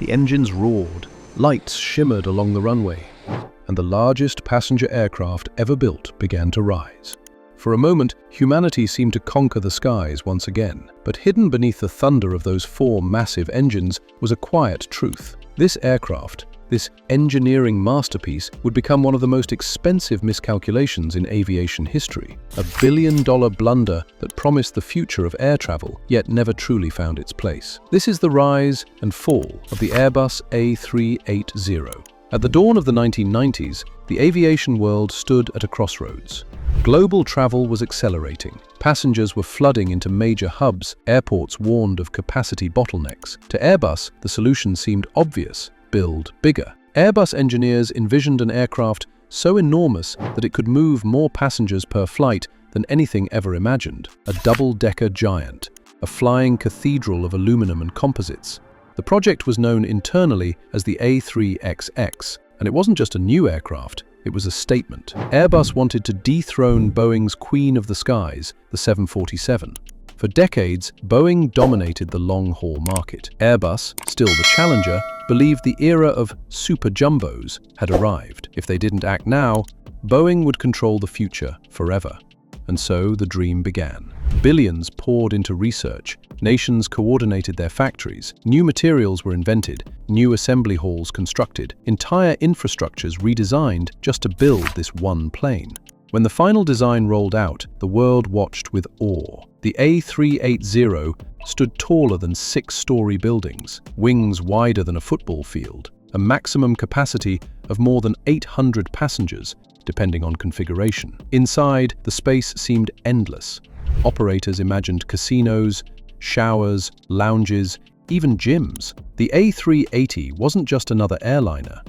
The engines roared, lights shimmered along the runway, and the largest passenger aircraft ever built began to rise. For a moment, humanity seemed to conquer the skies once again, but hidden beneath the thunder of those four massive engines was a quiet truth. This aircraft, this engineering masterpiece, would become one of the most expensive miscalculations in aviation history, a billion-dollar blunder that promised the future of air travel, yet never truly found its place. This is the rise and fall of the Airbus A380. At the dawn of the 1990s, the aviation world stood at a crossroads. Global travel was accelerating. Passengers were flooding into major hubs, airports warned of capacity bottlenecks. To Airbus, the solution seemed obvious: build bigger. Airbus engineers envisioned an aircraft so enormous that it could move more passengers per flight than anything ever imagined. A double-decker giant, a flying cathedral of aluminum and composites. The project was known internally as the A380, and it wasn't just a new aircraft, it was a statement. Airbus wanted to dethrone Boeing's queen of the skies, the 747. For decades, Boeing dominated the long-haul market. Airbus, still the challenger, believed the era of Superjumbos had arrived. If they didn't act now, Boeing would control the future forever. And so the dream began. Billions poured into research. Nations coordinated their factories. New materials were invented. New assembly halls constructed. Entire infrastructures redesigned just to build this one plane. When the final design rolled out, the world watched with awe. The A380 stood taller than 6-story buildings, wings wider than a football field, a maximum capacity of more than 800 passengers, depending on configuration. Inside, the space seemed endless. Operators imagined casinos, showers, lounges, even gyms. The A380 wasn't just another airliner.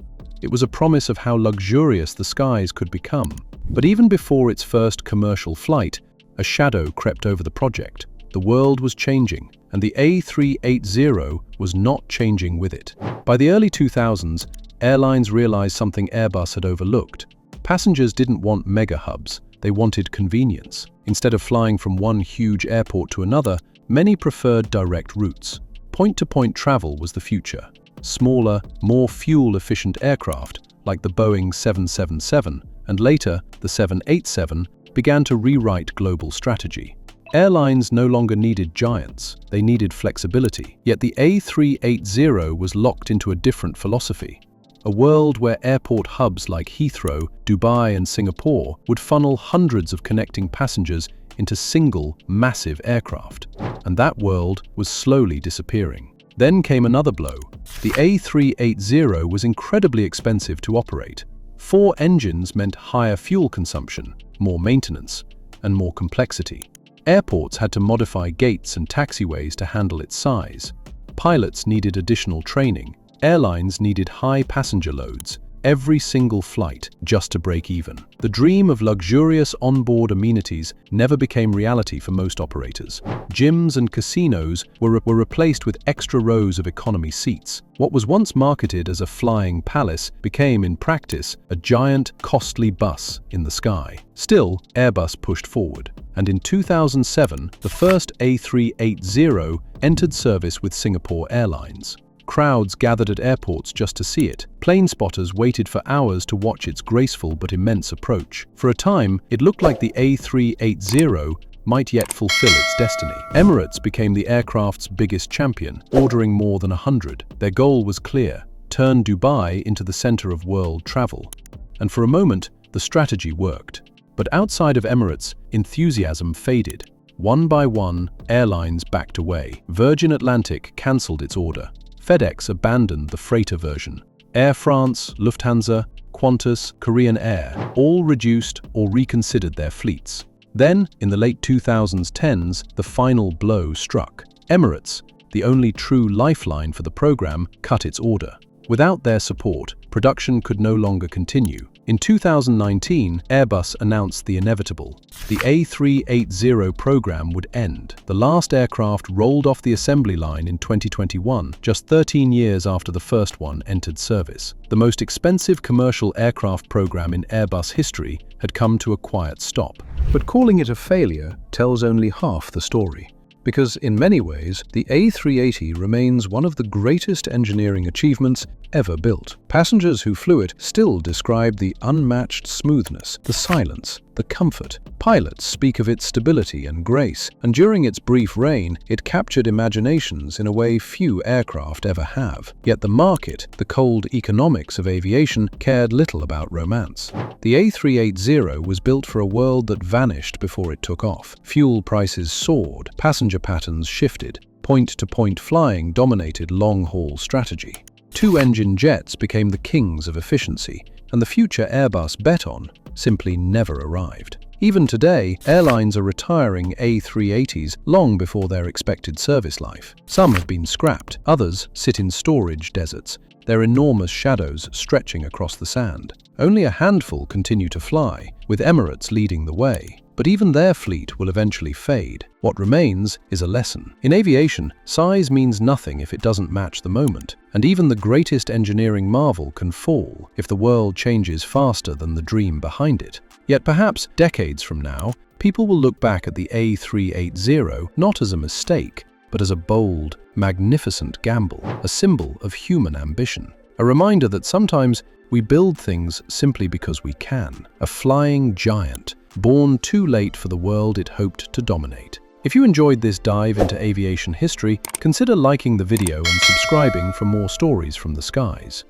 It was a promise of how luxurious the skies could become. But even before its first commercial flight, a shadow crept over the project. The world was changing, and the A380 was not changing with it. By the early 2000s, airlines realized something Airbus had overlooked. Passengers didn't want mega hubs, they wanted convenience. Instead of flying from one huge airport to another, many preferred direct routes. Point-to-point travel was the future. Smaller, more fuel-efficient aircraft, like the Boeing 777, and later the 787, began to rewrite global strategy. Airlines no longer needed giants, they needed flexibility. Yet the A380 was locked into a different philosophy. A world where airport hubs like Heathrow, Dubai, and Singapore would funnel hundreds of connecting passengers into single, massive aircraft. And that world was slowly disappearing. Then came another blow. The A380 was incredibly expensive to operate. 4 engines meant higher fuel consumption, more maintenance, and more complexity. Airports had to modify gates and taxiways to handle its size. Pilots needed additional training. Airlines needed high passenger loads, every single flight, just to break even. The dream of luxurious onboard amenities never became reality for most operators. Gyms and casinos were replaced with extra rows of economy seats. What was once marketed as a flying palace became, in practice, a giant, costly bus in the sky. Still, Airbus pushed forward, and in 2007, the first A380 entered service with Singapore Airlines. Crowds gathered at airports just to see it. Plane spotters waited for hours to watch its graceful but immense approach. For a time, it looked like the A380 might yet fulfill its destiny. Emirates became the aircraft's biggest champion, ordering more than 100. Their goal was clear: turn Dubai into the center of world travel. And for a moment, the strategy worked. But outside of Emirates, enthusiasm faded. One by one, airlines backed away. Virgin Atlantic cancelled its order. FedEx abandoned the freighter version. Air France, Lufthansa, Qantas, Korean Air all reduced or reconsidered their fleets. Then, in the late 2010s, the final blow struck. Emirates, the only true lifeline for the program, cut its order. Without their support, production could no longer continue. In 2019, Airbus announced the inevitable. The A380 program would end. The last aircraft rolled off the assembly line in 2021, just 13 years after the first one entered service. The most expensive commercial aircraft program in Airbus history had come to a quiet stop. But calling it a failure tells only half the story. because in many ways, the A380 remains one of the greatest engineering achievements ever built. Passengers who flew it still describe the unmatched smoothness, the silence, the comfort. Pilots speak of its stability and grace, and during its brief reign, it captured imaginations in a way few aircraft ever have. Yet the market, the cold economics of aviation, cared little about romance. The A380 was built for a world that vanished before it took off. Fuel prices soared, passenger patterns shifted, point-to-point flying dominated long-haul strategy. Two-engine jets became the kings of efficiency, and the future Airbus bet on simply never arrived. Even today, airlines are retiring A380s long before their expected service life. Some have been scrapped, others sit in storage deserts, their enormous shadows stretching across the sand. Only a handful continue to fly, with Emirates leading the way. But even their fleet will eventually fade. What remains is a lesson. In aviation, size means nothing if it doesn't match the moment, and even the greatest engineering marvel can fall if the world changes faster than the dream behind it. Yet perhaps decades from now, people will look back at the A380 not as a mistake, but as a bold, magnificent gamble, a symbol of human ambition. A reminder that sometimes we build things simply because we can. A flying giant, born too late for the world it hoped to dominate. If you enjoyed this dive into aviation history, consider liking the video and subscribing for more stories from the skies.